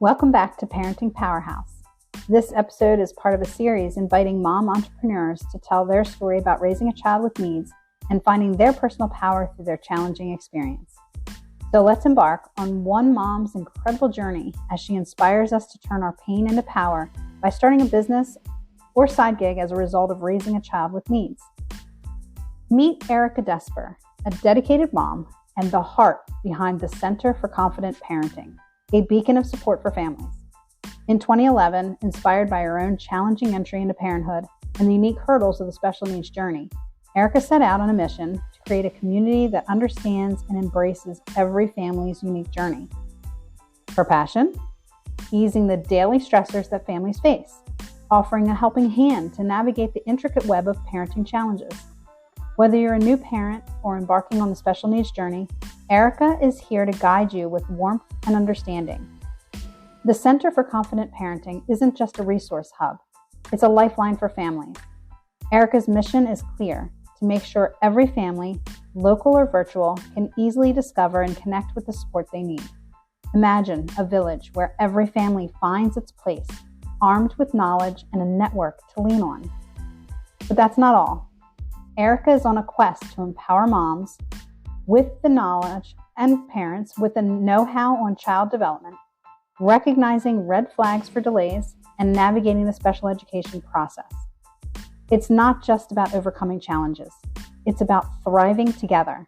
Welcome back to Parenting Powerhouse. This episode is part of a series inviting mom entrepreneurs to tell their story about raising a child with needs and finding their personal power through their challenging experience. So let's embark on one mom's incredible journey as she inspires us to turn our pain into power by starting a business or side gig as a result of raising a child with needs. Meet Erica Desper, a dedicated mom and the heart behind the Center for Confident Parenting, a beacon of support for families. In 2011, inspired by her own challenging entry into parenthood and the unique hurdles of the special needs journey, Erica set out on a mission to create a community that understands and embraces every family's unique journey. Her passion? Easing the daily stressors that families face, offering a helping hand to navigate the intricate web of parenting challenges. Whether you're a new parent or embarking on the special needs journey, Erica is here to guide you with warmth and understanding. The Center for Confident Parenting isn't just a resource hub, it's a lifeline for families. Erica's mission is clear: to make sure every family, local or virtual, can easily discover and connect with the support they need. Imagine a village where every family finds its place, armed with knowledge and a network to lean on. But that's not all. Erica is on a quest to empower moms with the knowledge and parents with the know-how on child development, recognizing red flags for delays, and navigating the special education process. It's not just about overcoming challenges. It's about thriving together.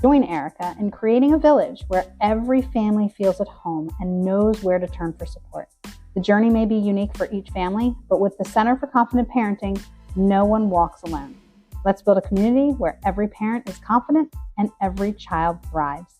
Join Erica in creating a village where every family feels at home and knows where to turn for support. The journey may be unique for each family, but with the Center for Confident Parenting, no one walks alone. Let's build a community where every parent is confident and every child thrives.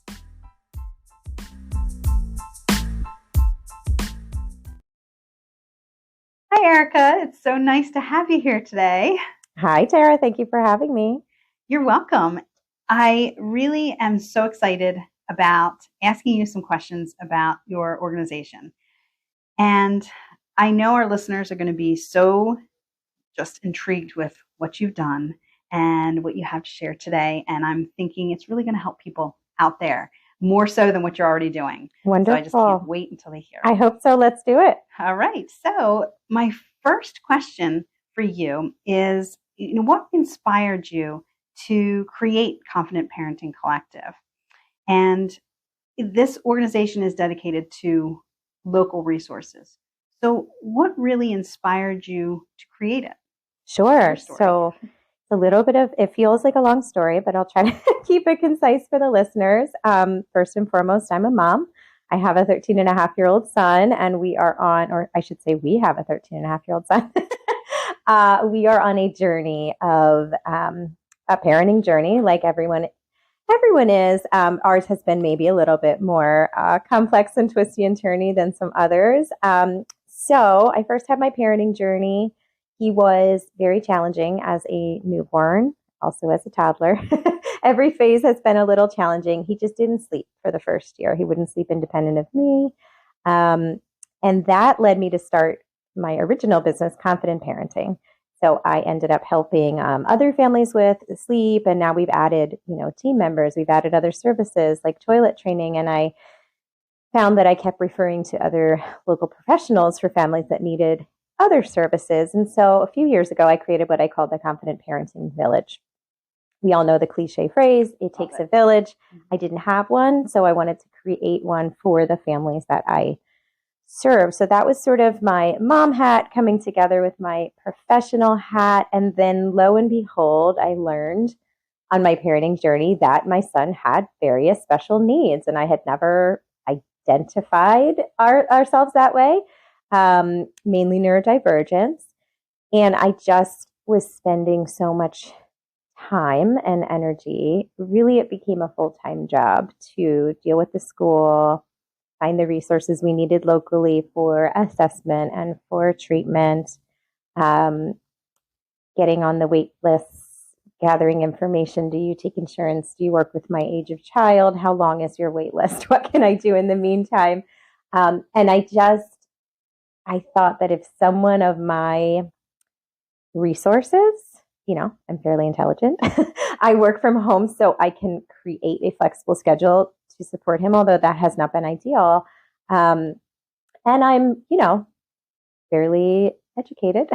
Hi, Erica. It's so nice to have you here today. Hi, Tara. Thank you for having me. You're welcome. I really am so excited about asking you some questions about your organization. And I know our listeners are going to be so just intrigued with what you've done and what you have to share today. And I'm thinking it's really going to help people out there more so than what you're already doing. Wonderful. So I just can't wait until they hear it. I hope so. Let's do it. All right. So my first question for you is, what inspired you to create Confident Parenting Collective? And this organization is dedicated to local resources. So what really inspired you to create it? Sure. So a little bit of, it feels like a long story, but I'll try to keep it concise for the listeners. First and foremost, I'm a mom. I have a 13-and-a-half-year-old son, and we are on, or I should say we have a 13-and-a-half-year-old son. We are on a journey of a parenting journey like everyone is. Ours has been maybe a little bit more complex and twisty and turny than some others. So I first had my parenting journey. He was very challenging as a newborn, also as a toddler. Every phase has been a little challenging. He just didn't sleep for the first year. He wouldn't sleep independent of me. And that led me to start my original business, Confident Parenting. So I ended up helping other families with sleep. And now we've added, team members. We've added other services like toilet training. And I found that I kept referring to other local professionals for families that needed other services. And so a few years ago, I created what I called the Confident Parenting Village. We all know the cliche phrase, it takes a village. I didn't have one, so I wanted to create one for the families that I serve. So that was sort of my mom hat coming together with my professional hat. And then lo and behold, I learned on my parenting journey that my son had various special needs. And I had never identified ourselves that way. Mainly neurodivergence. And I just was spending so much time and energy. Really, it became a full-time job to deal with the school, find the resources we needed locally for assessment and for treatment, getting on the wait lists, gathering information. Do you take insurance? Do you work with my age of child? How long is your wait list? What can I do in the meantime? And I thought that if someone of my resources, I'm fairly intelligent. I work from home, so I can create a flexible schedule to support him, although that has not been ideal. And I'm, fairly educated,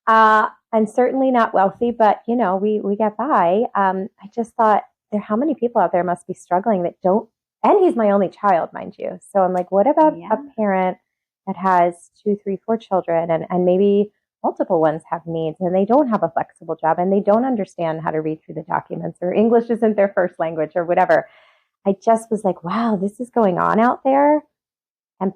and certainly not wealthy, but we get by. I just thought how many people out there must be struggling that don't, and he's my only child, mind you. So I'm like, what about a parent that has 2, 3, 4 children and maybe multiple ones have needs and they don't have a flexible job and they don't understand how to read through the documents or English isn't their first language or whatever. I just was like, wow, this is going on out there. And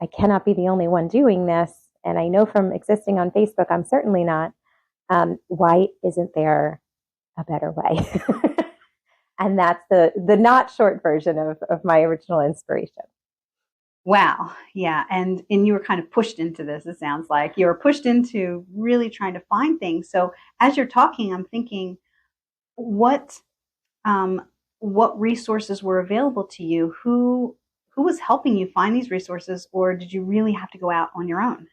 I cannot be the only one doing this. And I know from existing on Facebook, I'm certainly not. Why isn't there a better way? And that's the not short version of my original inspiration. Wow. Yeah. And you were kind of pushed into this. It sounds like you were pushed into really trying to find things. So as you're talking, I'm thinking, what resources were available to you? Who was helping you find these resources, or did you really have to go out on your own?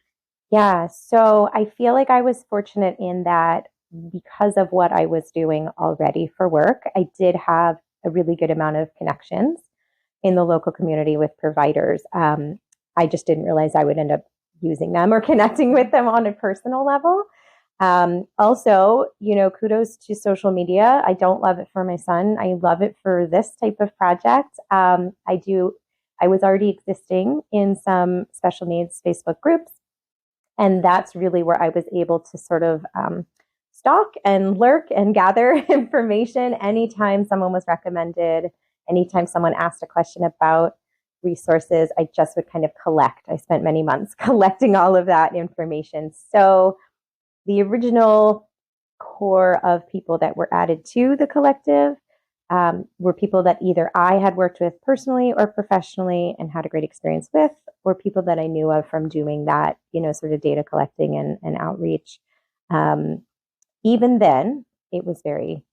Yeah. So I feel like I was fortunate in that because of what I was doing already for work, I did have a really good amount of connections in the local community with providers. I just didn't realize I would end up using them or connecting with them on a personal level. Also, kudos to social media. I don't love it for my son. I love it for this type of project. I was already existing in some special needs Facebook groups. And that's really where I was able to sort of stalk and lurk and gather information anytime someone was recommended, anytime someone asked a question about resources. I just would kind of collect. I spent many months collecting all of that information. So the original core of people that were added to the collective were people that either I had worked with personally or professionally and had a great experience with, or people that I knew of from doing that, sort of data collecting and outreach. Even then, it was very,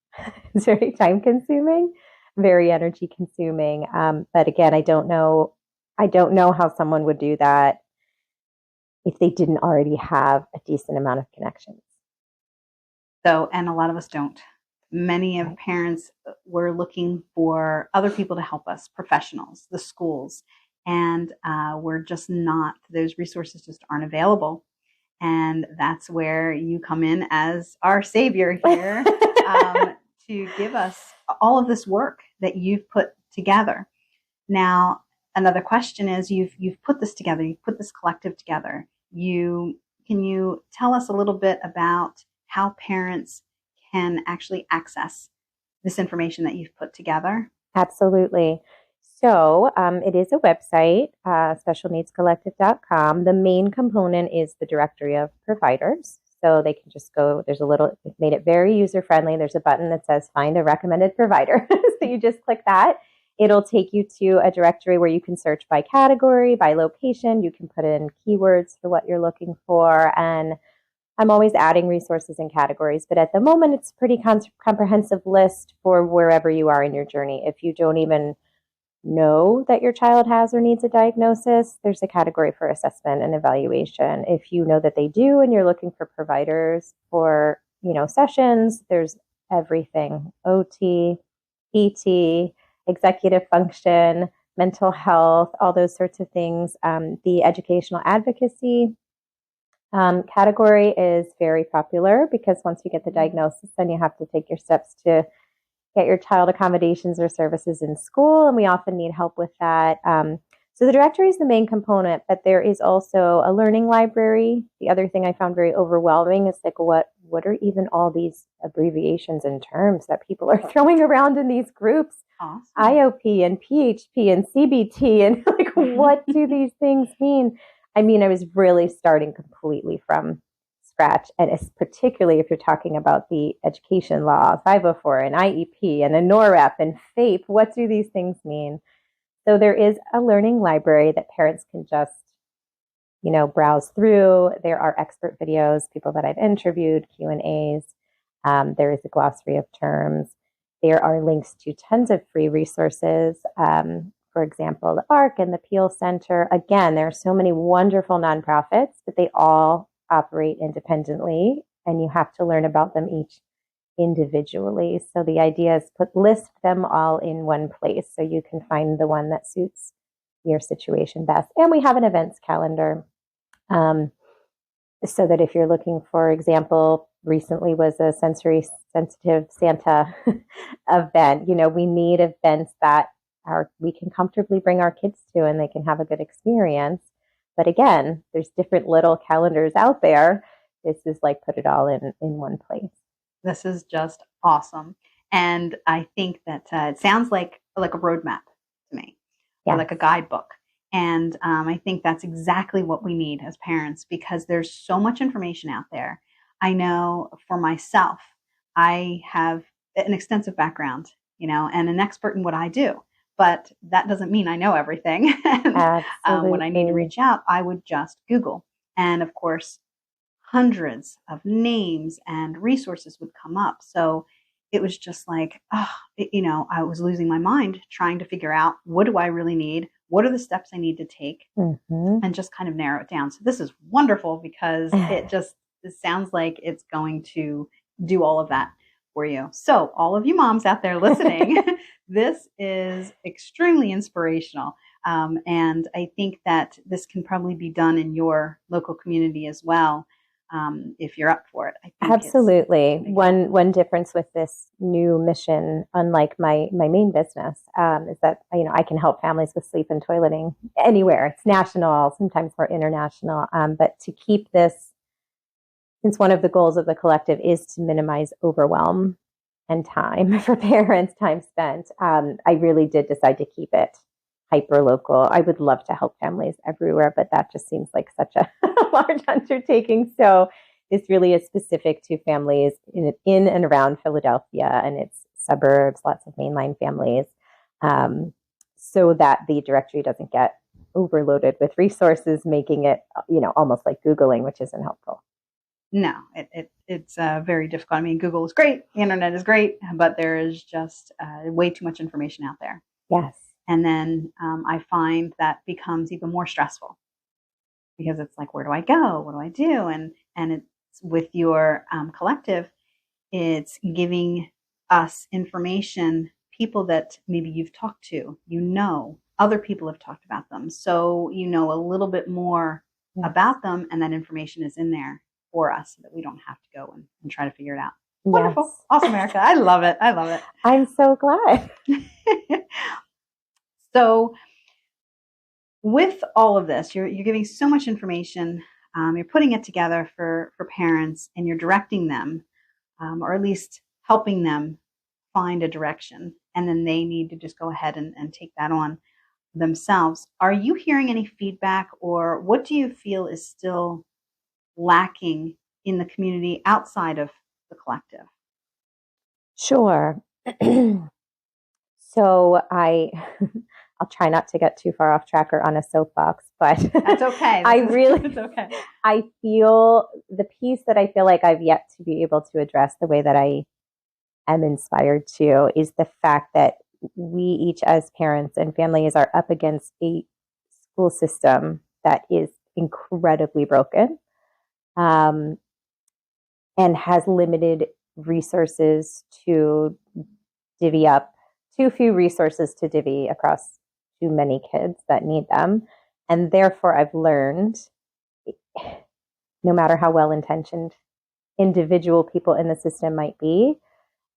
very time consuming, very energy consuming. But again, I don't know how someone would do that if they didn't already have a decent amount of connections. So, and a lot of us don't. Many of parents were looking for other people to help us, professionals, the schools, and we're just not, those resources just aren't available. And that's where you come in as our savior here to give us all of this work that you've put together. Now, another question is, you've put this together, you've put this collective together. Can you tell us a little bit about how parents can actually access this information that you've put together? Absolutely. So it is a website, specialneedscollective.com. The main component is the directory of providers. So they can just go, it made it very user-friendly. There's a button that says find a recommended provider. So you just click that. It'll take you to a directory where you can search by category, by location. You can put in keywords for what you're looking for. And I'm always adding resources and categories, but at the moment, it's a pretty comprehensive list for wherever you are in your journey. If you don't even know that your child has or needs a diagnosis, there's a category for assessment and evaluation. If you know that they do and you're looking for providers for, sessions, there's everything: OT, PT, executive function, mental health, all those sorts of things. The educational advocacy category is very popular because once you get the diagnosis, then you have to take your steps to get your child accommodations or services in school, and we often need help with that. So the directory is the main component, but there is also a learning library. The other thing I found very overwhelming is like, what are even all these abbreviations and terms that people are throwing around in these groups? Awesome. IOP and PHP and CBT, and like, what do these things mean? I mean, I was really starting completely from scratch, and particularly if you're talking about the education law, 504, and IEP, and a NOREP, and FAPE, what do these things mean? So there is a learning library that parents can just, browse through. There are expert videos, people that I've interviewed, Q&As. There is a glossary of terms. There are links to tons of free resources. For example, the ARC and the Peel Center. Again, there are so many wonderful nonprofits, but they all operate independently, and you have to learn about them each individually. So the idea is list them all in one place so you can find the one that suits your situation best. And we have an events calendar. So that if you're looking, for example, recently was a sensory sensitive Santa event, we need events that we can comfortably bring our kids to and they can have a good experience. But again, there's different little calendars out there. This is like put it all in one place. This is just awesome. And I think that it sounds like a roadmap to me, or like a guidebook. And I think that's exactly what we need as parents, because there's so much information out there. I know for myself, I have an extensive background, and an expert in what I do. But that doesn't mean I know everything. And when I need to reach out, I would just Google. And of course, hundreds of names and resources would come up. So it was just like, I was losing my mind trying to figure out, what do I really need? What are the steps I need to take? And just kind of narrow it down. So this is wonderful, because it sounds like it's going to do all of that for you. So all of you moms out there listening, this is extremely inspirational. And I think that this can probably be done in your local community as well. If you're up for it. I think absolutely. One difference with this new mission, unlike my main business, is that I can help families with sleep and toileting anywhere. It's national, sometimes more international. But to keep this, since one of the goals of the collective is to minimize overwhelm and time for parents, time spent, I really did decide to keep it hyper local. I would love to help families everywhere, but that just seems like such a large undertaking. So this really is specific to families in and around Philadelphia and its suburbs, lots of mainline families, so that the directory doesn't get overloaded with resources, making it, almost like Googling, which isn't helpful. No, it's very difficult. I mean, Google is great, the internet is great, but there is just way too much information out there. Yes. And then I find that becomes even more stressful, because it's like, where do I go? What do I do? And it's with your collective, it's giving us information, people that maybe you've talked to, other people have talked about them. So a little bit more about them, and that information is in there for us so that we don't have to go and try to figure it out. Yes. Wonderful. Awesome, Erica. I love it. I'm so glad. So with all of this, you're giving so much information, you're putting it together for parents, and you're directing them, or at least helping them find a direction. And then they need to just go ahead and take that on themselves. Are you hearing any feedback, or what do you feel is still lacking in the community outside of the collective? Sure. So I'll try not to get too far off track or on a soapbox, but that's okay. It's okay. I feel the piece that I feel like I've yet to be able to address the way that I am inspired to is the fact that we each as parents and families are up against a school system that is incredibly broken, and has limited resources to divvy up, too few resources to divvy across too many kids that need them. And therefore, I've learned, no matter how well-intentioned individual people in the system might be,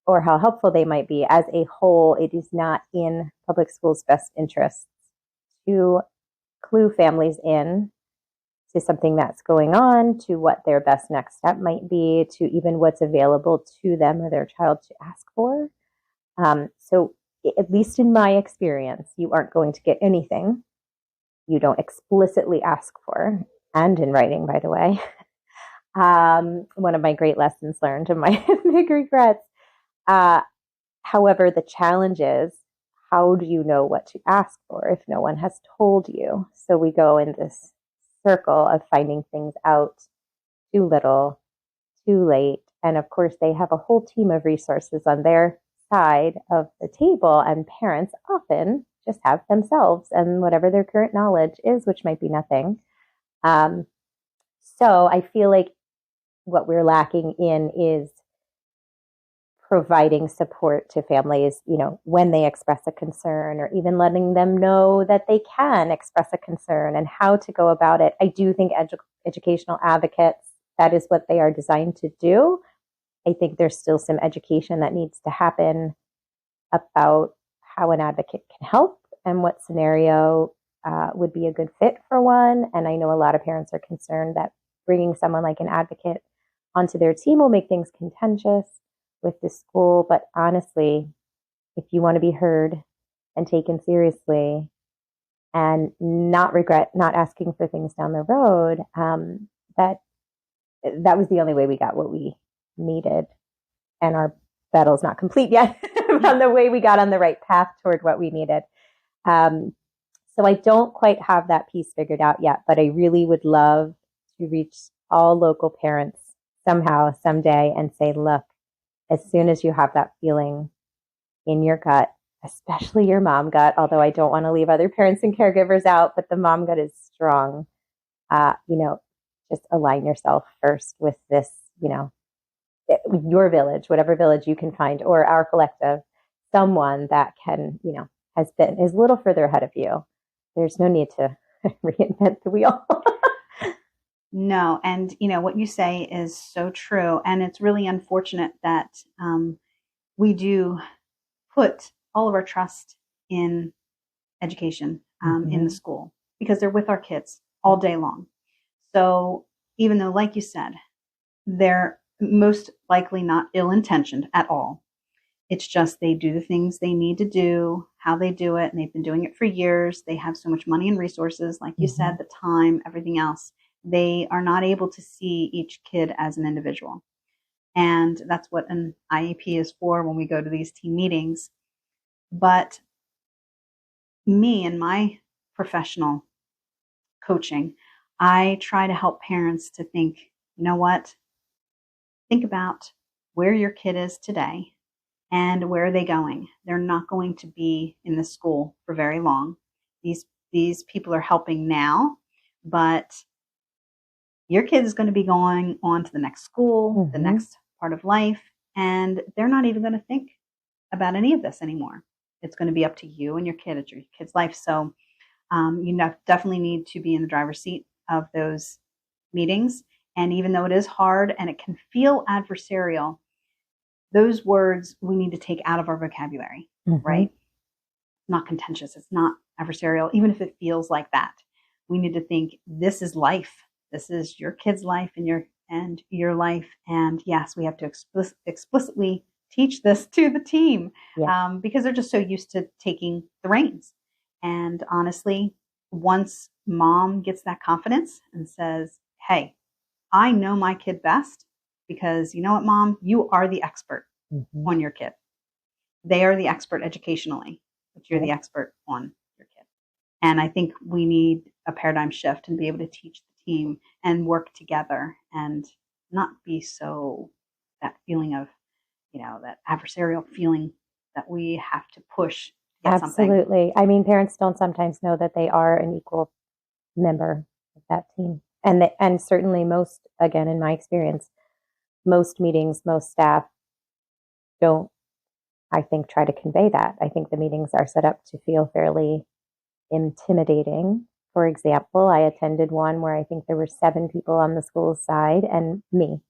or how helpful they might be, as a whole, it is not in public schools' best interests to clue families in to something that's going on, to what their best next step might be, to even what's available to them or their child to ask for. So at least in my experience, you aren't going to get anything you don't explicitly ask for, and in writing, by the way. One of my great lessons learned and my big regrets. However, the challenge is, how do you know what to ask for if no one has told you? So we go in this circle of finding things out too little, too late. And of course, they have a whole team of resources on their side of the table, and parents often just have themselves and whatever their current knowledge is, which might be nothing. So I feel like what we're lacking in is providing support to families, when they express a concern, or even letting them know that they can express a concern and how to go about it. I do think educational advocates, that is what they are designed to do. I think there's still some education that needs to happen about how an advocate can help and what scenario would be a good fit for one. And I know a lot of parents are concerned that bringing someone like an advocate onto their team will make things contentious with the school. But honestly, if you want to be heard and taken seriously and not regret not asking for things down the road, that was the only way we got what we needed. And our battle's not complete yet on the way we got on the right path toward what we needed. So I don't quite have that piece figured out yet, but I really would love to reach all local parents somehow, someday, and say, look, as soon as you have that feeling in your gut, especially your mom gut, although I don't want to leave other parents and caregivers out, but the mom gut is strong, just align yourself first with this, your village, whatever village you can find, or our collective, someone that can, is a little further ahead of you. There's no need to reinvent the wheel. No. And, what you say is so true. And it's really unfortunate that we do put all of our trust in education in the school, because they're with our kids all day long. So even though, like you said, they're most likely not ill-intentioned at all, it's just they do the things they need to do, how they do it, and they've been doing it for years. They have so much money and resources, like you said, the time, everything else. They are not able to see each kid as an individual. And that's what an IEP is for when we go to these team meetings. But me and my professional coaching, I try to help parents to think, you know what? Think about where your kid is today and where are they going. They're not going to be in the school for very long. These people are helping now, but your kid is going to be going on to the next school, the next part of life, and they're not even going to think about any of this anymore. It's going to be up to you and your kid. It's your kid's life. So you definitely need to be in the driver's seat of those meetings. And even though it is hard and it can feel adversarial, those words we need to take out of our vocabulary, right? It's not contentious. It's not adversarial, even if it feels like that. We need to think, this is life. This is your kid's life and your life. And yes, we have to explicitly teach this to the team because they're just so used to taking the reins. And honestly, once mom gets that confidence and says, hey, I know my kid best, because you know what, mom, you are the expert on your kid. They are the expert educationally, but you're the expert on your kid. And I think we need a paradigm shift and be able to teach the team and work together and not be so that feeling of, that adversarial feeling that we have to push to get Absolutely. something. I mean, parents don't sometimes know that they are an equal member of that team. And certainly most, again, in my experience, most meetings, most staff don't, I think, try to convey that. I think the meetings are set up to feel fairly intimidating. For example, I attended one where I think there were 7 people on the school's side and me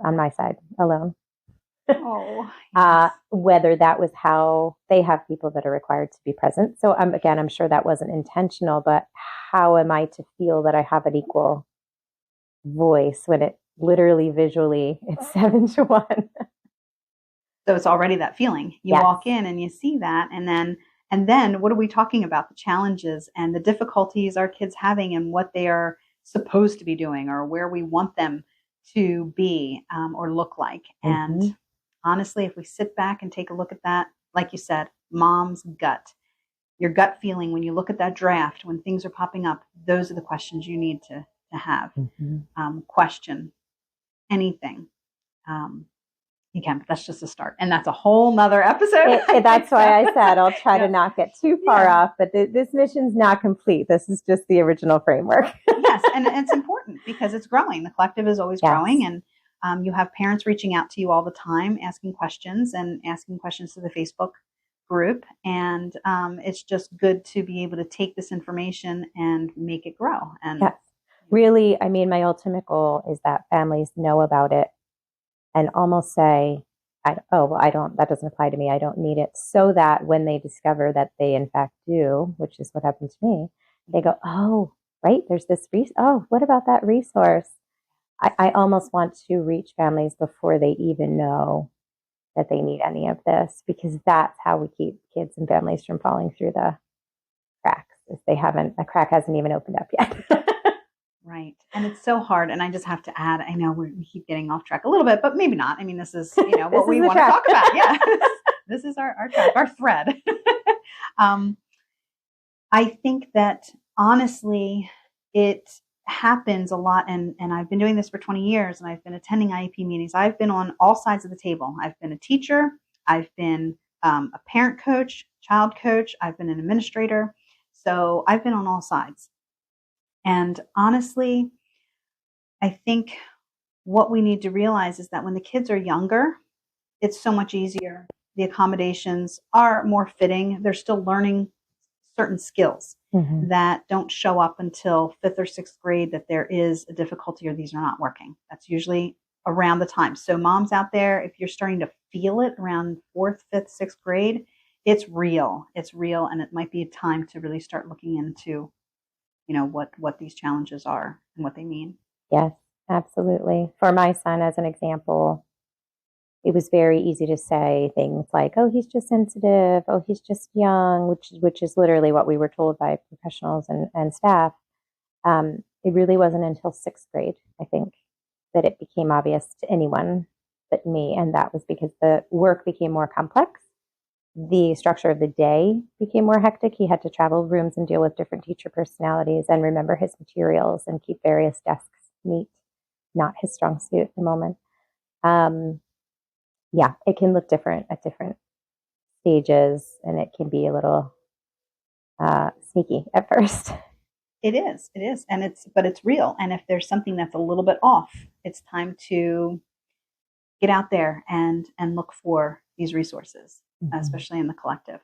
on my side alone. Oh, yes. Whether that was how they have people that are required to be present. So again, I'm sure that wasn't intentional, but how am I to feel that I have an equal voice when it literally visually it's 7-1? So it's already that feeling. You walk in and you see that, and then what are we talking about? The challenges and the difficulties our kids having and what they are supposed to be doing or where we want them to be or look like. And honestly, if we sit back and take a look at that, like you said, mom's gut, your gut feeling when you look at that draft, when things are popping up, those are the questions you need to have. Question anything. You can, but that's just a start. And that's a whole nother episode. That's why I said I'll try to not get too far off, but this mission's not complete. This is just the original framework. Yes, and it's important because it's growing. The collective is always growing. And You have parents reaching out to you all the time, asking questions to the Facebook group. And it's just good to be able to take this information and make it grow. And yes, really, I mean, my ultimate goal is that families know about it and almost say, that doesn't apply to me. I don't need it. So that when they discover that they in fact do, which is what happened to me, they go, oh, right, there's this what about that resource? I almost want to reach families before they even know that they need any of this, because that's how we keep kids and families from falling through the cracks. If a crack hasn't even opened up yet. Right. And it's so hard. And I just have to add, I know we keep getting off track a little bit, but maybe not. I mean, this is, what we want to talk about. Yeah. This is our track, our thread. I think that honestly, it happens a lot. And I've been doing this for 20 years and I've been attending IEP meetings. I've been on all sides of the table. I've been a teacher. I've been a parent coach, child coach. I've been an administrator. So I've been on all sides. And honestly, I think what we need to realize is that when the kids are younger, it's so much easier. The accommodations are more fitting. They're still learning certain skills that don't show up until 5th or 6th grade, that there is a difficulty or these are not working. That's usually around the time. So moms out there, if you're starting to feel it around 4th, 5th, 6th grade, it's real. It's real. And it might be a time to really start looking into what these challenges are and what they mean. Yes, absolutely. For my son, as an example, it was very easy to say things like, oh, he's just sensitive. Oh, he's just young, which is literally what we were told by professionals and staff. It really wasn't until 6th grade, I think, that it became obvious to anyone but me. And that was because the work became more complex. The structure of the day became more hectic. He had to travel rooms and deal with different teacher personalities and remember his materials and keep various desks neat. Not his strong suit at the moment. Yeah, it can look different at different stages, and it can be a little sneaky at first. It is, but it's real. And if there's something that's a little bit off, it's time to get out there and look for these resources, especially in the collective,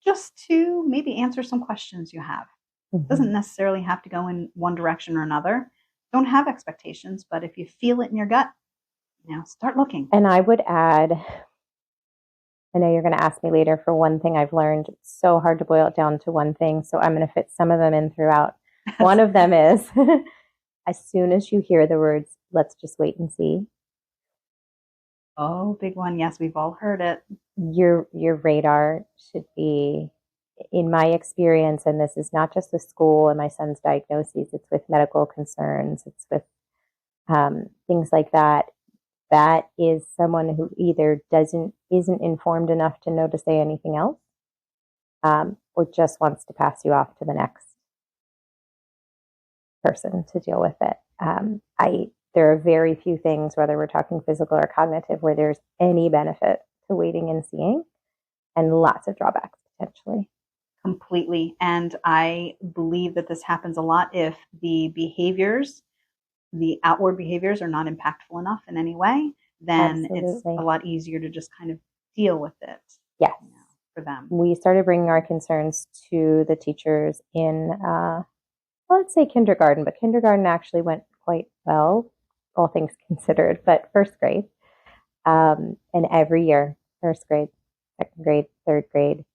just to maybe answer some questions you have. It doesn't necessarily have to go in one direction or another. Don't have expectations, but if you feel it in your gut, start looking. And I would add, I know you're going to ask me later for one thing I've learned. It's so hard to boil it down to one thing, so I'm going to fit some of them in throughout. One of them is, as soon as you hear the words, let's just wait and see. Oh, big one. Yes, we've all heard it. Your radar should be, in my experience, and this is not just with school and my son's diagnoses, it's with medical concerns, it's with things like that. That is someone who either isn't informed enough to know to say anything else, or just wants to pass you off to the next person to deal with it. There are very few things, whether we're talking physical or cognitive, where there's any benefit to waiting and seeing, and lots of drawbacks potentially. Completely. And I believe that this happens a lot if the outward behaviors are not impactful enough in any way, then It's a lot easier to just kind of deal with it. Yes. For them. We started bringing our concerns to the teachers in, let's say kindergarten, but kindergarten actually went quite well, all things considered, but 1st grade. And every year, 1st grade, 2nd grade, 3rd grade,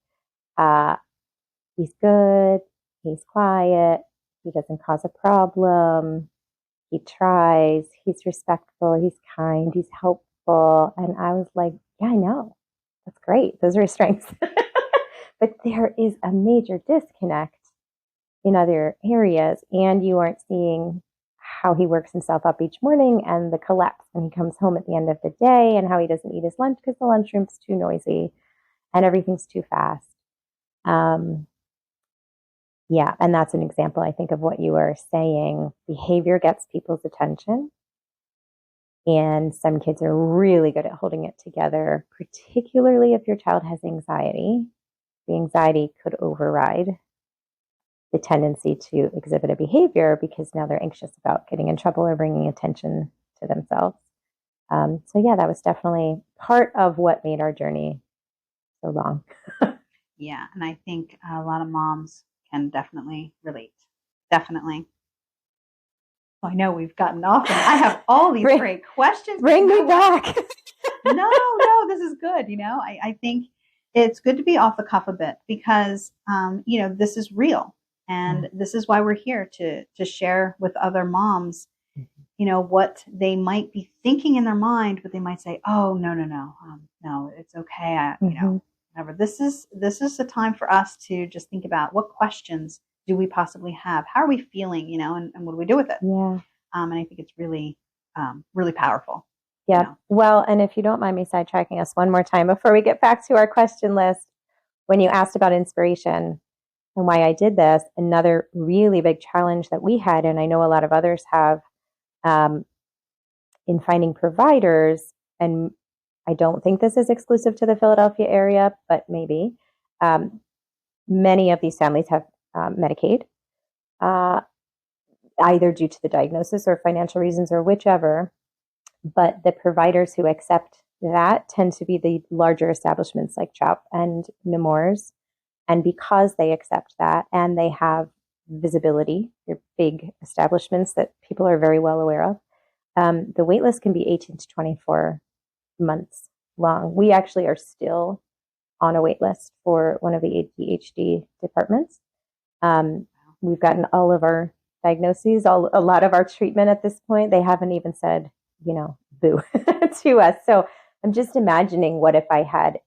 he's good, he's quiet, he doesn't cause a problem, he tries, he's respectful, he's kind, he's helpful. And I was like, yeah, I know. That's great. Those are his strengths. But there is a major disconnect in other areas, and you aren't seeing how he works himself up each morning and the collapse when he comes home at the end of the day, and how he doesn't eat his lunch because the lunchroom's too noisy and everything's too fast. Yeah, and that's an example, I think, of what you were saying. Behavior gets people's attention, and some kids are really good at holding it together, particularly if your child has anxiety. The anxiety could override the tendency to exhibit a behavior because now they're anxious about getting in trouble or bringing attention to themselves. So yeah, that was definitely part of what made our journey so long. Yeah, and I think a lot of moms can definitely relate. Definitely. Well, I know we've gotten off, and I have all these great questions. Bring me back. No, this is good. I think it's good to be off the cuff a bit because, this is real. And this is why we're here to share with other moms, what they might be thinking in their mind, but they might say, oh, no, it's okay. Whatever. This is the time for us to just think about what questions do we possibly have? How are we feeling, and what do we do with it? Yeah. And I think it's really, really powerful. Yeah. Well, and if you don't mind me sidetracking us one more time before we get back to our question list, when you asked about inspiration and why I did this, another really big challenge that we had, and I know a lot of others have, in finding providers, and I don't think this is exclusive to the Philadelphia area, but maybe, many of these families have Medicaid, either due to the diagnosis or financial reasons or whichever. But the providers who accept that tend to be the larger establishments like CHOP and Nemours. And because they accept that and they have visibility, they're big establishments that people are very well aware of, the wait list can be 18 to 24 months long. We actually are still on a wait list for one of the ADHD departments. We've gotten all of our diagnoses, a lot of our treatment at this point. They haven't even said, boo to us. So I'm just imagining what if I had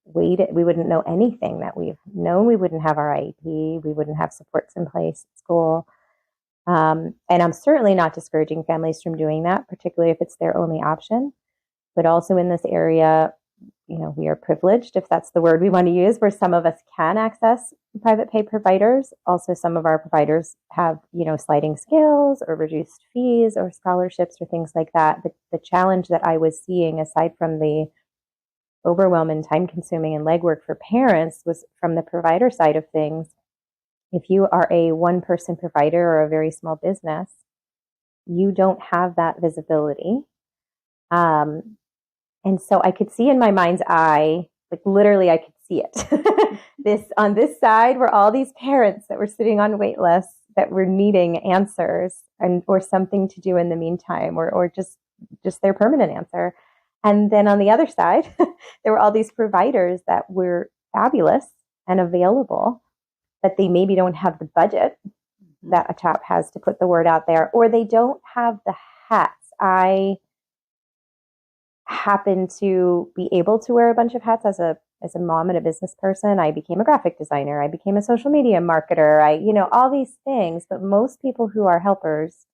waited, we wouldn't know anything that we've known. We wouldn't have our IEP. We wouldn't have supports in place at school. And I'm certainly not discouraging families from doing that, particularly if it's their only option. But also in this area, we are privileged, if that's the word we want to use, where some of us can access private pay providers. Also, some of our providers have, sliding scales or reduced fees or scholarships or things like that. But the challenge that I was seeing, aside from the overwhelming, time-consuming, and legwork for parents, was from the provider side of things. If you are a one-person provider or a very small business, you don't have that visibility. And so I could see in my mind's eye, like literally I could see it. On this side were all these parents that were sitting on wait lists that were needing answers or something to do in the meantime, or just their permanent answer. And then on the other side, there were all these providers that were fabulous and available, but they maybe don't have the budget that a CHOP has to put the word out there, or they don't have the hats. I happen to be able to wear a bunch of hats as a mom and a business person. I became a graphic designer. I became a social media marketer. All these things. But most people who are helpers,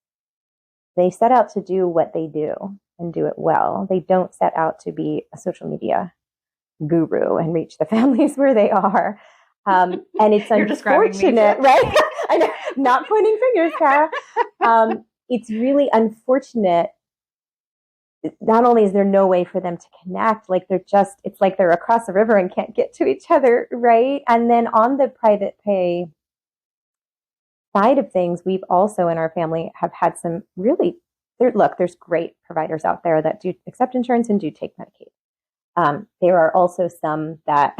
they set out to do what they do and do it well. They don't set out to be a social media guru and reach the families where they are. And it's unfortunate, right? I know, not pointing fingers, Kara. It's really unfortunate. Not only is there no way for them to connect, it's like they're across the river and can't get to each other, right? And then on the private pay side of things, we've also in our family have had some really, there's great providers out there that do accept insurance and do take Medicaid. There are also some that,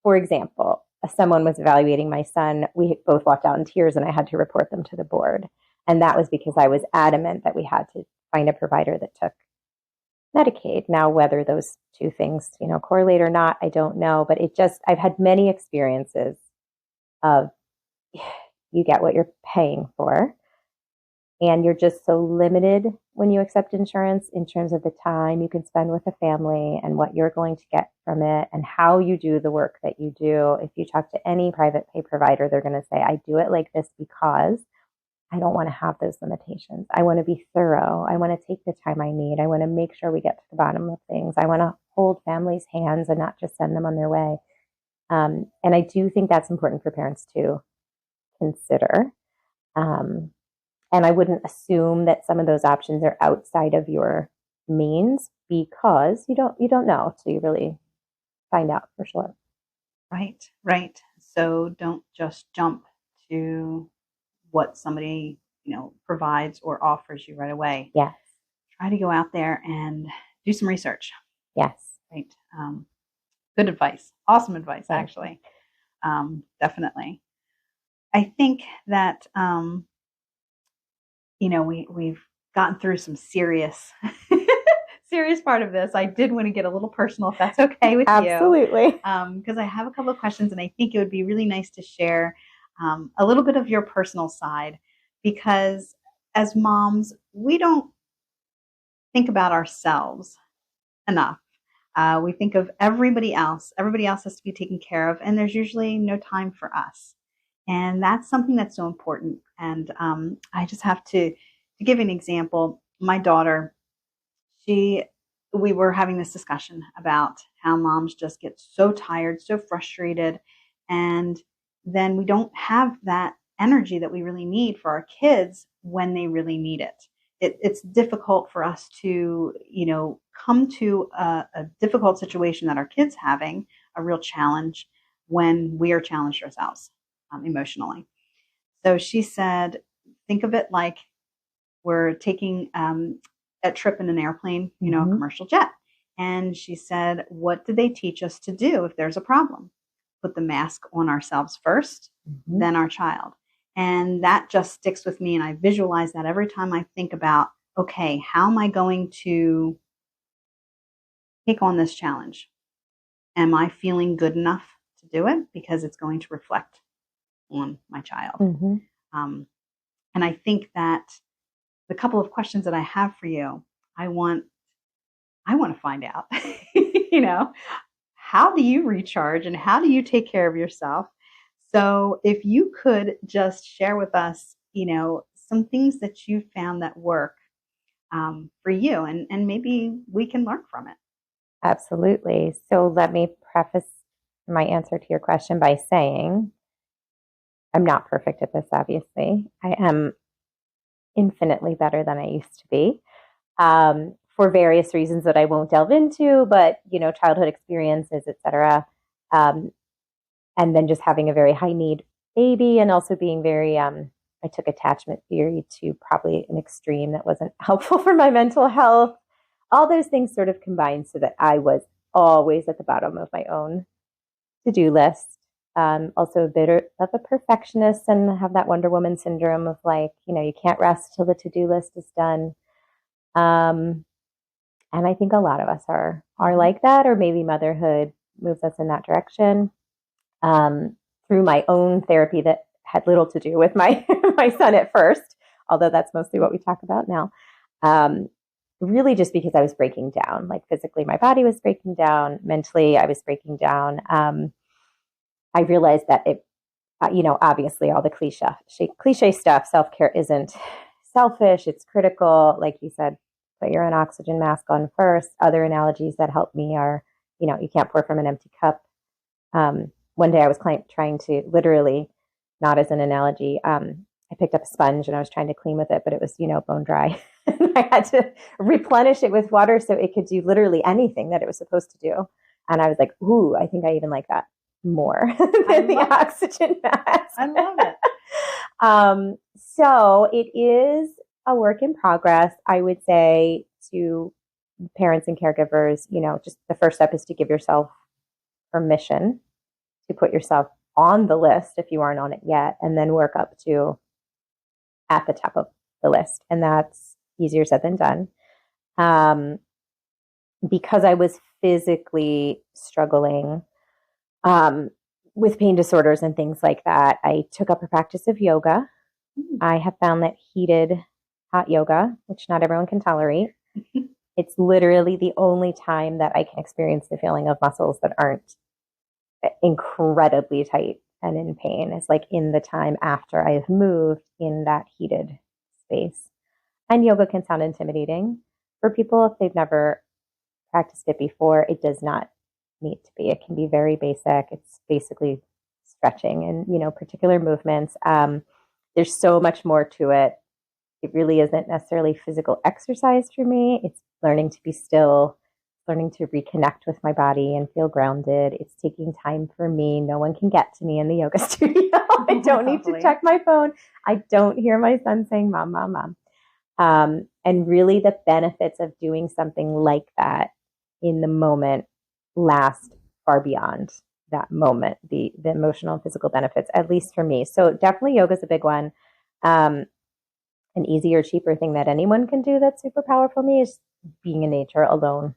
for example, someone was evaluating my son. We both walked out in tears and I had to report them to the board. And that was because I was adamant that we had to find a provider that took Medicaid. Now, whether those two things, correlate or not, I don't know. But I've had many experiences of you get what you're paying for. And you're just so limited when you accept insurance in terms of the time you can spend with a family and what you're going to get from it and how you do the work that you do. If you talk to any private pay provider, they're going to say, I do it like this because I don't want to have those limitations. I want to be thorough. I want to take the time I need. I want to make sure we get to the bottom of things. I want to hold families' hands and not just send them on their way. And I do think that's important for parents to consider. And I wouldn't assume that some of those options are outside of your means because you don't know till you really find out for sure. Right. So don't just jump to what somebody provides or offers you right away. Yes. Try to go out there and do some research. Yes. Right. Good advice. Awesome advice, Thanks. actually. Definitely. I think that, we've gotten through some serious, serious part of this. I did want to get a little personal, if that's okay with you. Absolutely. Because I have a couple of questions, and I think it would be really nice to share a little bit of your personal side, because as moms, we don't think about ourselves enough. We think of everybody else. Everybody else has to be taken care of, and there's usually no time for us. And that's something that's so important. And I just have to give an example. My daughter, we were having this discussion about how moms just get so tired, so frustrated, and then we don't have that energy that we really need for our kids when they really need it. It's difficult for us to, come to a difficult situation that our kid's having, a real challenge, when we are challenged ourselves emotionally. So she said, think of it like we're taking a trip in an airplane, a commercial jet. And she said, what do they teach us to do if there's a problem? Put the mask on ourselves first, then our child. And that just sticks with me. And I visualize that every time I think about, okay, how am I going to take on this challenge? Am I feeling good enough to do it? Because it's going to reflect on my child. And I think that the couple of questions that I have for you, I want to find out, how do you recharge and how do you take care of yourself? So if you could just share with us, some things that you found that work for you, and maybe we can learn from it. Absolutely. So let me preface my answer to your question by saying I'm not perfect at this, obviously. I am infinitely better than I used to be, for various reasons that I won't delve into, but, childhood experiences, et cetera. And then just having a very high need baby, and also being very, I took attachment theory to probably an extreme that wasn't helpful for my mental health. All those things sort of combined so that I was always at the bottom of my own to-do list. Also a bit of a perfectionist, and have that Wonder Woman syndrome of you can't rest till the to-do list is done. And I think a lot of us are like that, or maybe motherhood moves us in that direction. Through my own therapy that had little to do with my my son at first, although that's mostly what we talk about now. Really just because I was breaking down, physically my body was breaking down, mentally I was breaking down. I realized that it, obviously all the cliche stuff, self-care isn't selfish, it's critical. Like you said, put your own oxygen mask on first. Other analogies that help me are, you can't pour from an empty cup. One day I was trying to literally, not as an analogy, I picked up a sponge and I was trying to clean with it, but it was, bone dry. I had to replenish it with water so it could do literally anything that it was supposed to do. And I was like, ooh, I think I even like that more than the oxygen mask. I love it. So it is a work in progress. I would say to parents and caregivers, just the first step is to give yourself permission to put yourself on the list if you aren't on it yet, and then work up to at the top of the list. And that's easier said than done. Because I was physically struggling with pain disorders and things like that, I took up a practice of yoga. I have found that hot yoga, which not everyone can tolerate, it's literally the only time that I can experience the feeling of muscles that aren't incredibly tight and in pain. It's in the time after I have moved in that heated space. And yoga can sound intimidating for people if they've never practiced it before. It does not need to be. It can be very basic. It's basically stretching and, particular movements. There's so much more to it. It really isn't necessarily physical exercise for me. It's learning to be still, learning to reconnect with my body and feel grounded. It's taking time for me. No one can get to me in the yoga studio. I don't need to check my phone. I don't hear my son saying, "Mom, mom, mom." And really the benefits of doing something like that in the moment last far beyond that moment, the emotional and physical benefits, at least for me. So definitely yoga is a big one. An easier, cheaper thing that anyone can do that's super powerful for me is being in nature alone.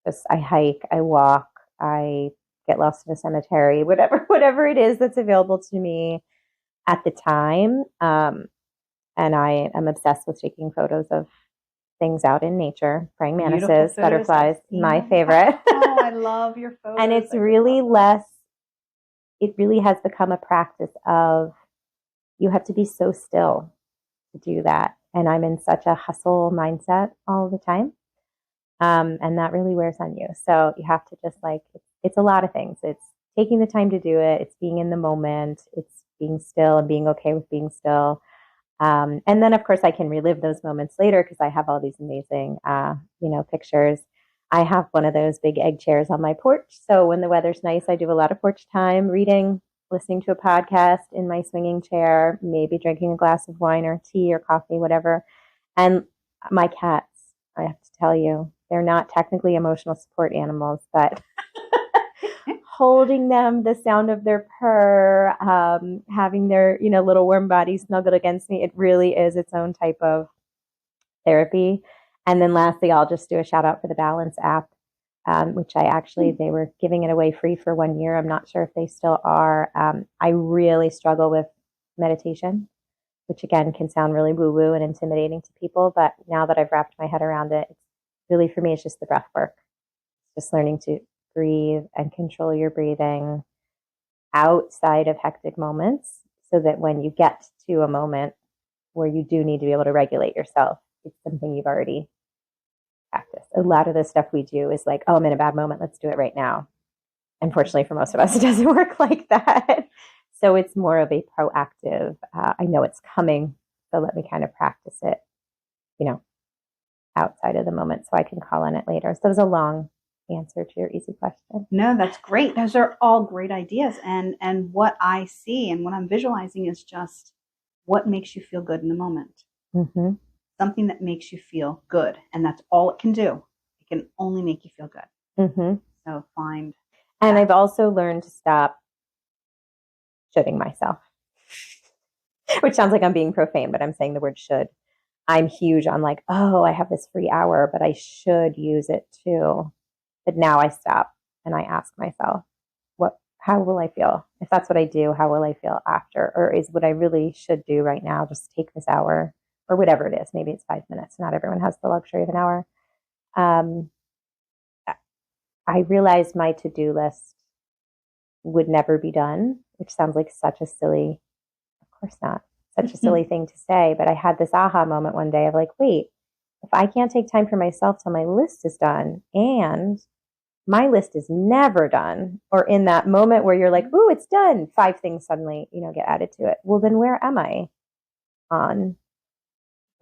Just I hike, I walk, I get lost in a cemetery, whatever it is that's available to me at the time. And I am obsessed with taking photos of things out in nature, praying mantises, butterflies, my favorite. Oh, I love your photos. And it's really it really has become a practice of you have to be so still to do that. And I'm in such a hustle mindset all the time. And that really wears on you. So you have to just it's a lot of things. It's taking the time to do it. It's being in the moment. It's being still and being okay with being still. And then, of course, I can relive those moments later because I have all these amazing, pictures. I have one of those big egg chairs on my porch. So when the weather's nice, I do a lot of porch time, reading, listening to a podcast in my swinging chair, maybe drinking a glass of wine or tea or coffee, whatever. And my cats, I have to tell you, they're not technically emotional support animals, but holding them, the sound of their purr, having their, little warm body snuggled against me, it really is its own type of therapy. And then lastly, I'll just do a shout out for the Balance app, which they were giving it away free for 1 year. I'm not sure if they still are. I really struggle with meditation, which again can sound really woo-woo and intimidating to people. But now that I've wrapped my head around it, it's really, for me, it's just the breath work. Just learning to breathe and control your breathing outside of hectic moments so that when you get to a moment where you do need to be able to regulate yourself, it's something you've already practiced. A lot of the stuff we do is like, oh, I'm in a bad moment. Let's do it right now. Unfortunately, for most of us, it doesn't work like that. So it's more of a proactive, I know it's coming, so let me kind of practice it, outside of the moment so I can call on it later. So it was a long answer to your easy question. No, that's great. Those are all great ideas. And what I see and what I'm visualizing is just what makes you feel good in the moment. Mm-hmm. Something that makes you feel good. And that's all it can do. It can only make you feel good. Mm-hmm. So find. And I've also learned to stop shoulding myself, which sounds like I'm being profane, but I'm saying the word should. I'm huge on I have this free hour, but I should use it too. But now I stop and I ask myself, how will I feel? If that's what I do, how will I feel after? Or is what I really should do right now just take this hour or whatever it is? Maybe it's 5 minutes. Not everyone has the luxury of an hour. I realized my to-do list would never be done, which sounds like such a silly, of course not, such a silly thing to say. But I had this aha moment one day of wait, if I can't take time for myself till my list is done and my list is never done, or in that moment where you're ooh, it's done, 5 things suddenly, get added to it. Well, then where am I on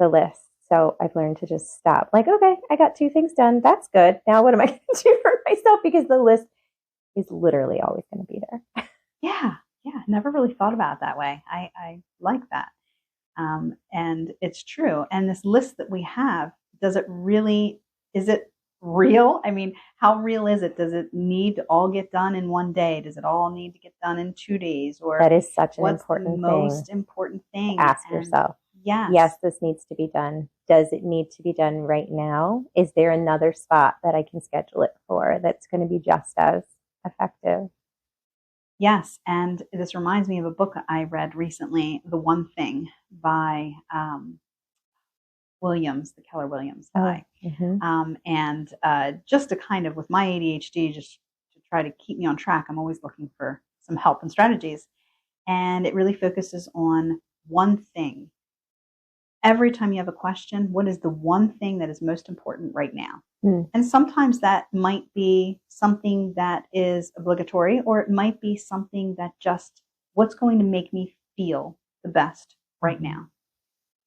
the list? So I've learned to just stop. Okay, I got 2 things done. That's good. Now what am I going to do for myself? Because the list is literally always going to be there. Yeah. Never really thought about it that way. I like that. And it's true. And this list that we have, is it real? I mean, how real is it? Does it need to all get done in one day? Does it all need to get done in 2 days? Or that is such an important most important thing? Ask yourself. Yes, this needs to be done. Does it need to be done right now? Is there another spot that I can schedule it for that's going to be just as effective? Yes, and this reminds me of a book I read recently, The One Thing by Williams, the Keller Williams guy. And just to kind of, with my ADHD, just to try to keep me on track, I'm always looking for some help and strategies. And it really focuses on one thing. Every time you have a question, what is the one thing that is most important right now? And sometimes that might be something that is obligatory, or it might be something that just, what's going to make me feel the best right now?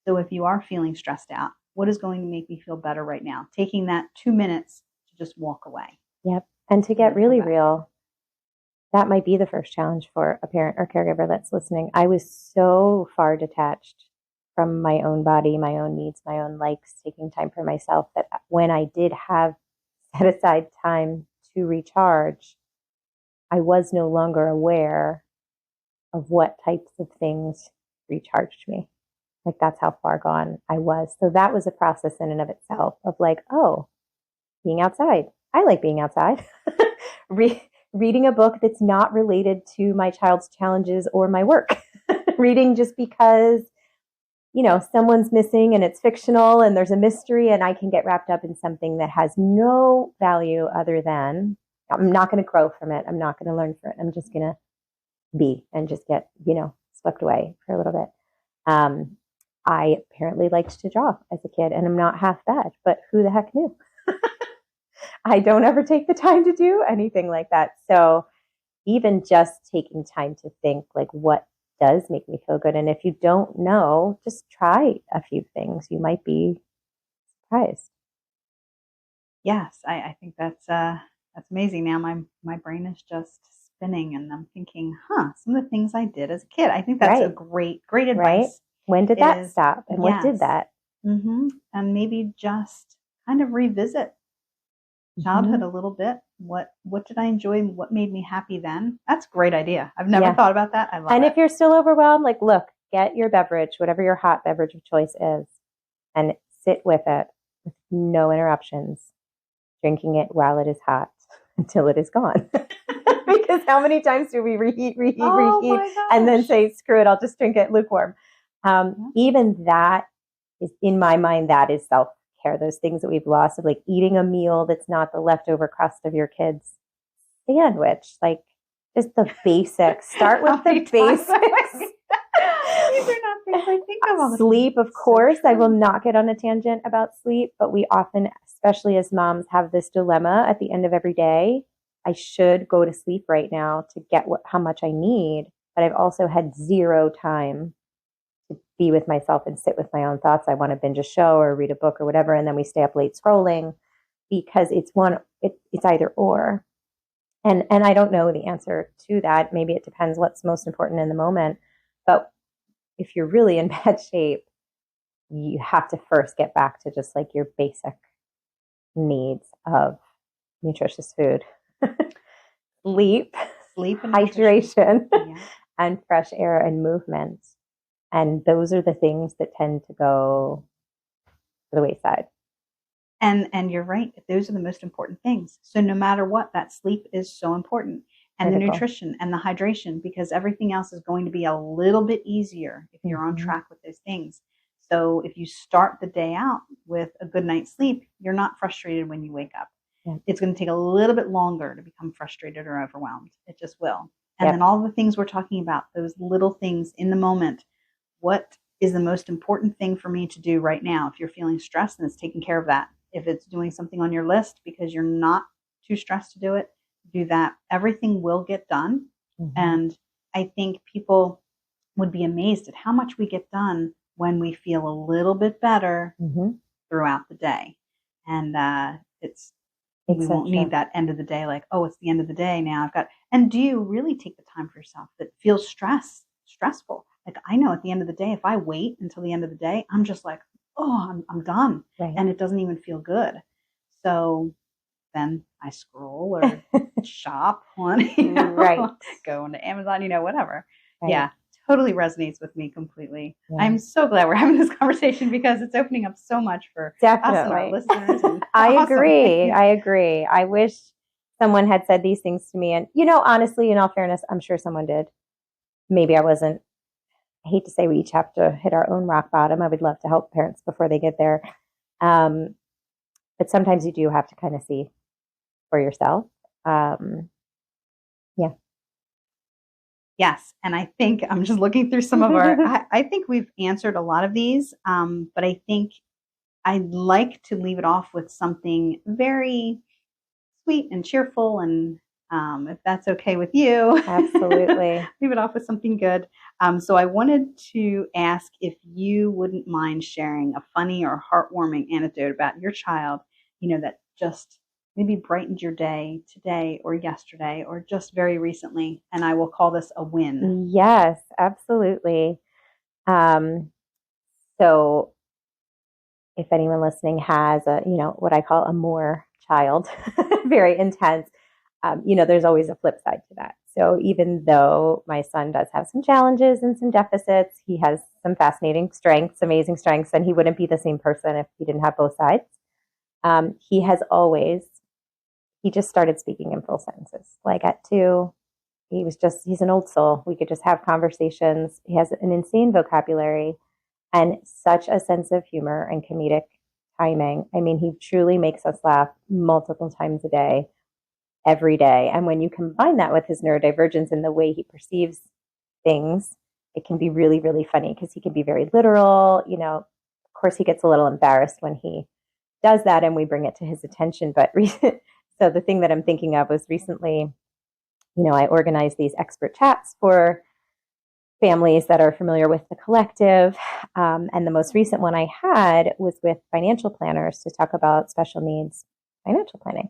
So if you are feeling stressed out, what is going to make me feel better right now? Taking that 2 minutes to just walk away. Yep. And to get really real, that might be the first challenge for a parent or caregiver that's listening. I was so far detached from my own body, my own needs, my own likes, taking time for myself, that when I did have set aside time to recharge, I was no longer aware of what types of things recharged me. Like, that's how far gone I was. So that was a process in and of itself of like, oh, being outside. I like being outside. Reading a book that's not related to my child's challenges or my work. Reading just because, someone's missing and it's fictional and there's a mystery and I can get wrapped up in something that has no value other than I'm not going to grow from it. I'm not going to learn from it. I'm just going to be and just get, swept away for a little bit. I apparently liked to draw as a kid, and I'm not half bad, but who the heck knew? I don't ever take the time to do anything like that. So even just taking time to think, like, what does make me feel good? And if you don't know, just try a few things. You might be surprised. Yes, I think that's amazing. Now my brain is just spinning, and I'm thinking, some of the things I did as a kid. I think that's a great advice. Right? When did that stop? And what did that? Mm-hmm. And maybe just kind of revisit childhood a little bit. What did I enjoy? What made me happy then? That's a great idea. I've never thought about that. I love it. And if you're still overwhelmed, like, look, get your beverage, whatever your hot beverage of choice is, and sit with it with no interruptions, drinking it while it is hot until it is gone. Because how many times do we reheat, and then say, screw it, I'll just drink it lukewarm. Even that is, in my mind, that is self-care. Those things that we've lost, of like eating a meal that's not the leftover crust of your kid's sandwich, like just the basics. Start with the basics. These are not things I think of. Sleep, of course. I will not get on a tangent about sleep, but we often, especially as moms, have this dilemma at the end of every day. I should go to sleep right now to get how much I need, but I've also had zero time to be with myself and sit with my own thoughts. I want to binge a show or read a book or whatever, and then we stay up late scrolling, because it's either or. And I don't know the answer to that. Maybe it depends what's most important in the moment. But if you're really in bad shape, you have to first get back to just like your basic needs of nutritious food, sleep, and hydration, and fresh air and movement. And those are the things that tend to go to the wayside. And you're right. Those are the most important things. So no matter what, that sleep is so important. And the nutrition and the hydration, because everything else is going to be a little bit easier if you're on track with those things. So if you start the day out with a good night's sleep, you're not frustrated when you wake up. Yeah. It's going to take a little bit longer to become frustrated or overwhelmed. It just will. And then all the things we're talking about, those little things in the moment, what is the most important thing for me to do right now? If you're feeling stressed, then it's taking care of that. If it's doing something on your list because you're not too stressed to do it, do that. Everything will get done. And I think people would be amazed at how much we get done when we feel a little bit better throughout the day. And we won't need that end of the day, like, oh, it's the end of the day now. And do you really take the time for yourself that feels stressful? Like, I know at the end of the day, if I wait until the end of the day, I'm just like, oh, I'm done. Right. And it doesn't even feel good. So then I scroll or shop on, go into Amazon, whatever. Right. Yeah, totally resonates with me completely. Yeah. I'm so glad we're having this conversation because it's opening up so much for us and our listeners. And I agree. I wish someone had said these things to me. And, honestly, in all fairness, I'm sure someone did. Maybe I wasn't. I hate to say we each have to hit our own rock bottom. I would love to help parents before they get there. But sometimes you do have to kind of see for yourself. Yes. And I think I'm just looking through some of I think we've answered a lot of these, but I think I'd like to leave it off with something very sweet and cheerful. And if that's okay with you, absolutely. Leave it off with something good. So I wanted to ask if you wouldn't mind sharing a funny or heartwarming anecdote about your child, that just maybe brightened your day today or yesterday or just very recently. And I will call this a win. Yes, absolutely. So if anyone listening has a, what I call a more child, very intense, there's always a flip side to that. So even though my son does have some challenges and some deficits, he has some fascinating strengths, amazing strengths, and he wouldn't be the same person if he didn't have both sides. He just started speaking in full sentences. Like at 2, he's an old soul. We could just have conversations. He has an insane vocabulary and such a sense of humor and comedic timing. I mean, he truly makes us laugh multiple times a day, every day. And when you combine that with his neurodivergence and the way he perceives things, it can be really, really funny because he can be very literal. Of course, he gets a little embarrassed when he does that and we bring it to his attention. But so the thing that I'm thinking of was recently, I organized these expert chats for families that are familiar with the collective. And the most recent one I had was with financial planners to talk about special needs financial planning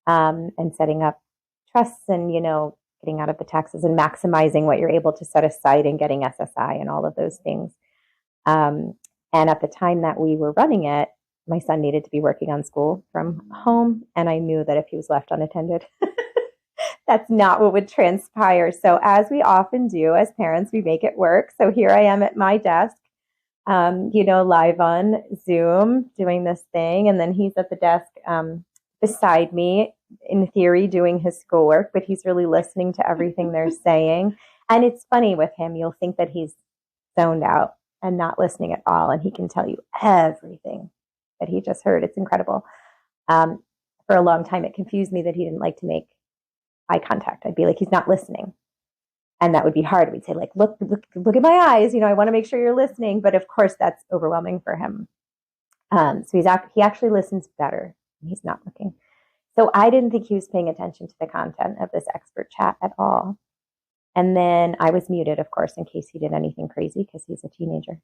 and setting up trusts and, getting out of the taxes and maximizing what you're able to set aside and getting SSI and all of those things. And at the time that we were running it, my son needed to be working on school from home. And I knew that if he was left unattended, that's not what would transpire. So as we often do as parents, we make it work. So here I am at my desk, live on Zoom doing this thing. And then he's at the desk beside me, in theory, doing his schoolwork, but he's really listening to everything they're saying. And it's funny with him. You'll think that he's zoned out and not listening at all. And he can tell you everything that he just heard. It's incredible. For a long time, it confused me that he didn't like to make eye contact. I'd be like, he's not listening. And that would be hard. We'd say, like, look at my eyes. I want to make sure you're listening. But of course, that's overwhelming for him. So he actually listens better when he's not looking. So I didn't think he was paying attention to the content of this expert chat at all. And then I was muted, of course, in case he did anything crazy because he's a teenager.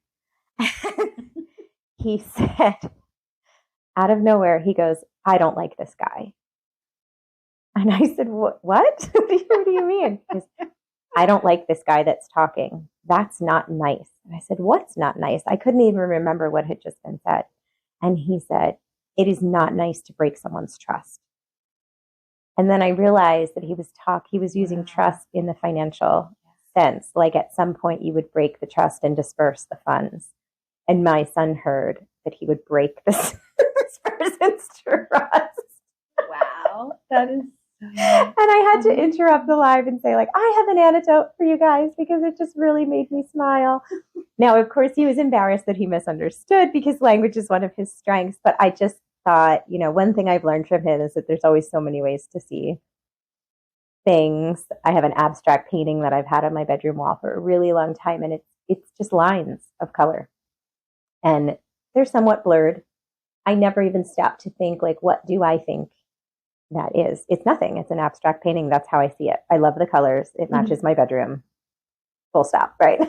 He said, out of nowhere, he goes, "I don't like this guy." And I said, what? What do you mean? He goes, "I don't like this guy that's talking. That's not nice." And I said, "What's not nice?" I couldn't even remember what had just been said. And he said, "It is not nice to break someone's trust." And then I realized that he was using trust in the financial sense. Like at some point you would break the trust and disperse the funds. And my son heard that he would break this person's trust. Wow. That is so And I had to interrupt the live and say, like, I have an anecdote for you guys because it just really made me smile. Now, of course, he was embarrassed that he misunderstood because language is one of his strengths. But I just thought, one thing I've learned from him is that there's always so many ways to see things. I have an abstract painting that I've had on my bedroom wall for a really long time, and it's just lines of color. And they're somewhat blurred. I never even stopped to think, like, what do I think that is? It's nothing. It's an abstract painting. That's how I see it. I love the colors. It matches my bedroom. Full stop, right?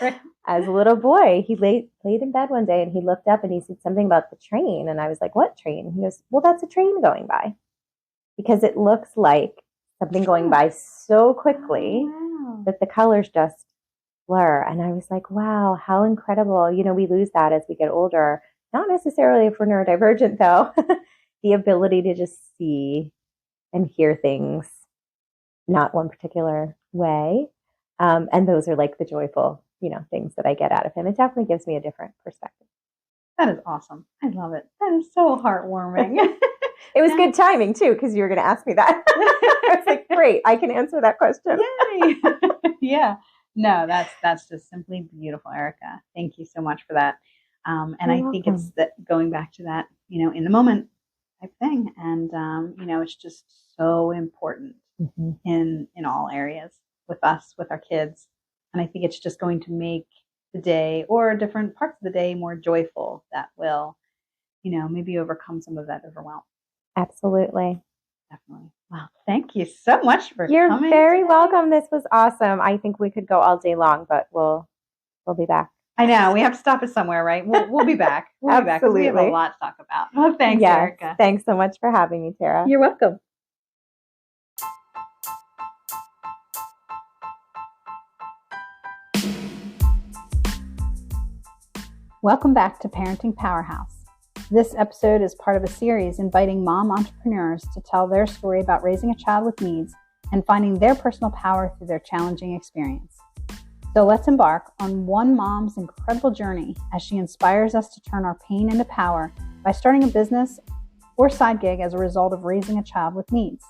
Right. As a little boy, he laid in bed one day and he looked up and he said something about the train. And I was like, "What train?" He goes, "Well, that's a train going by." Because it looks like something going by so quickly that the colors just blur. And I was like, wow, how incredible. We lose that as we get older. Not necessarily if we're neurodivergent, though. The ability to just see and hear things not one particular way. And those are like the joyful, things that I get out of him. It definitely gives me a different perspective. That is awesome. I love it. That is so heartwarming. It was good timing, too, because you were going to ask me that. I was like, great, I can answer that question. Yay. Yeah. No, that's just simply beautiful, Erica. Thank you so much for that. And You're I think welcome. it's that going back to that, in the moment type thing. And, it's just so important in all areas with us, with our kids. And I think it's just going to make the day or different parts of the day more joyful that will, maybe overcome some of that overwhelm. Absolutely. Definitely. Wow. Thank you so much for You're coming. very welcome. This was awesome. I think we could go all day long, but we'll be back. I know. We have to stop it somewhere, right? We'll be back. We'll be back. We have a lot to talk about. Oh, thanks, yes, Erica. Thanks so much for having me, Tara. You're welcome. Welcome back to Parenting Powerhouse. This episode is part of a series inviting mom entrepreneurs to tell their story about raising a child with needs and finding their personal power through their challenging experience. So let's embark on one mom's incredible journey as she inspires us to turn our pain into power by starting a business or side gig as a result of raising a child with needs.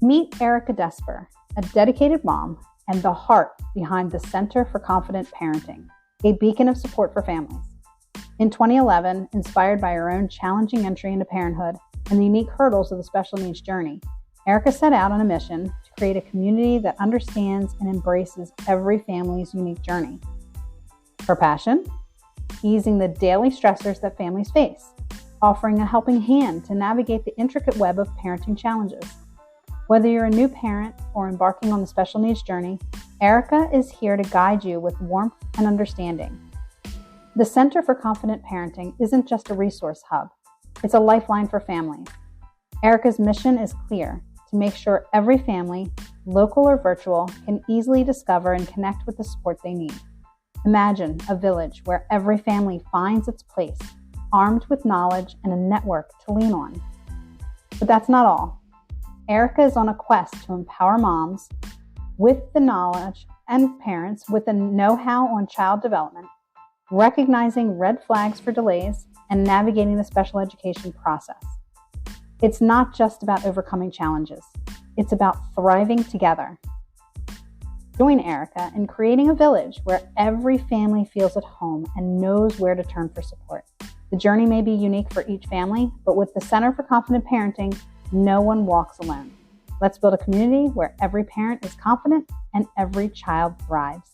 Meet Erica Desper, a dedicated mom and the heart behind the Center for Confident Parenting, a beacon of support for families. In 2011, inspired by her own challenging entry into parenthood and the unique hurdles of the special needs journey, Erica set out on a mission to create a community that understands and embraces every family's unique journey. Her passion? Easing the daily stressors that families face, offering a helping hand to navigate the intricate web of parenting challenges. Whether you're a new parent or embarking on the special needs journey, Erica is here to guide you with warmth and understanding. The Center for Confident Parenting isn't just a resource hub, it's a lifeline for families. Erica's mission is clear: to make sure every family, local or virtual, can easily discover and connect with the support they need. Imagine a village where every family finds its place, armed with knowledge and a network to lean on. But that's not all. Erica is on a quest to empower moms with the knowledge and parents with the know-how on child development, recognizing red flags for delays, and navigating the special education process. It's not just about overcoming challenges. It's about thriving together. Join Erica in creating a village where every family feels at home and knows where to turn for support. The journey may be unique for each family, but with the Center for Confident Parenting, no one walks alone. Let's build a community where every parent is confident and every child thrives.